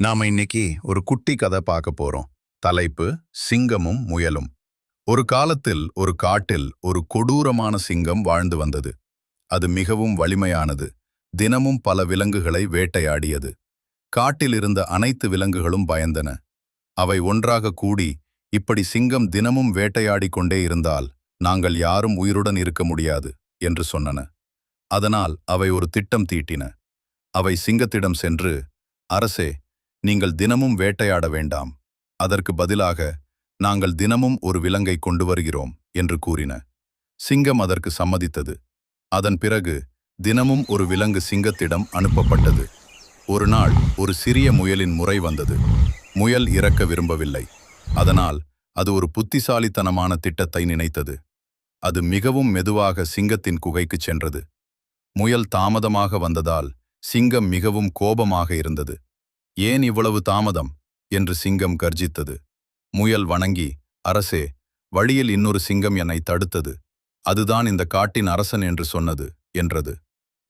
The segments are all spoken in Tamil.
நாம இன்னைக்கு ஒரு குட்டி கதை பார்க்க போறோம். தலைப்பு சிங்கமும் முயலும். ஒரு காலத்தில் ஒரு காட்டில் ஒரு கொடூரமான சிங்கம் வாழ்ந்து வந்தது. அது மிகவும் வலிமையானது. தினமும் பல விலங்குகளை வேட்டையாடியது. காட்டில் இருந்த அனைத்து விலங்குகளும் பயந்தன. அவை ஒன்றாக கூடி, இப்படி சிங்கம் தினமும் வேட்டையாடிக் கொண்டே இருந்தால் நாங்கள் யாரும் உயிருடன் இருக்க முடியாது என்று சொன்னன. அதனால் அவை ஒரு திட்டம் தீட்டின. அவை சிங்கத்திடம் சென்று, அரசே, நீங்கள் தினமும் வேட்டையாட வேண்டாம். அதற்கு பதிலாக நாங்கள் தினமும் ஒரு விலங்கை கொண்டு வருகிறோம் என்று கூறின. சிங்கம் அதற்கு சம்மதித்தது. அதன் பிறகு தினமும் ஒரு விலங்கு சிங்கத்திடம் அனுப்பப்பட்டது. ஒரு நாள் ஒரு சிறிய முயலின் முறை வந்தது. முயல் இறக்க விரும்பவில்லை. அதனால் அது ஒரு புத்திசாலித்தனமான திட்டத்தை நினைத்தது. அது மிகவும் மெதுவாக சிங்கத்தின் குகைக்குச் சென்றது. முயல் தாமதமாக வந்ததால் சிங்கம் மிகவும் கோபமாக இருந்தது. ஏன் இவ்வளவு தாமதம் என்று சிங்கம் கர்ஜித்தது. முயல் வணங்கி, அரசே, வழியில் இன்னொரு சிங்கம் என்னை தடுத்தது. அதுதான் இந்த காட்டின் அரசன் என்று சொன்னது என்றது.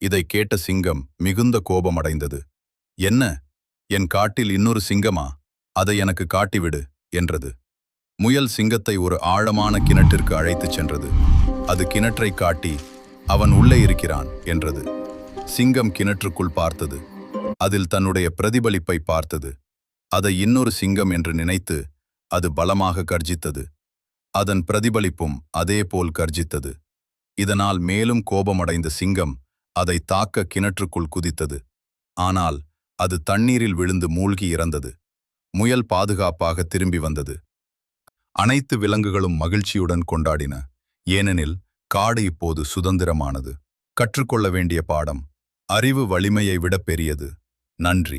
இதை கேட்ட சிங்கம் மிகுந்த கோபமடைந்தது. என்ன, என் காட்டில் இன்னொரு சிங்கமா? அதை எனக்கு காட்டிவிடு என்றது. முயல் சிங்கத்தை ஒரு ஆழமான கிணற்றிற்கு அழைத்துச் சென்றது. அது கிணற்றை காட்டி, அவன் உள்ளே இருக்கிறான் என்றது. சிங்கம் கிணற்றுக்குள் பார்த்தது. அதில் தன்னுடைய பிரதிபலிப்பை பார்த்தது. அதை இன்னொரு சிங்கம் என்று நினைத்து அது பலமாக கர்ஜித்தது. அதன் பிரதிபலிப்பும் அதேபோல் கர்ஜித்தது. இதனால் மேலும் கோபமடைந்த சிங்கம் அதை தாக்க கிணற்றுக்குள் குதித்தது. ஆனால் அது தண்ணீரில் விழுந்து மூழ்கி இறந்தது. முயல் பாதுகாப்பாக திரும்பி வந்தது. அனைத்து விலங்குகளும் மகிழ்ச்சியுடன் கொண்டாடின. ஏனெனில் காடு இப்போது சுதந்திரமானது. கற்றுக்கொள்ள வேண்டிய பாடம்: அறிவு வலிமையை விட பெரியது. நன்றி.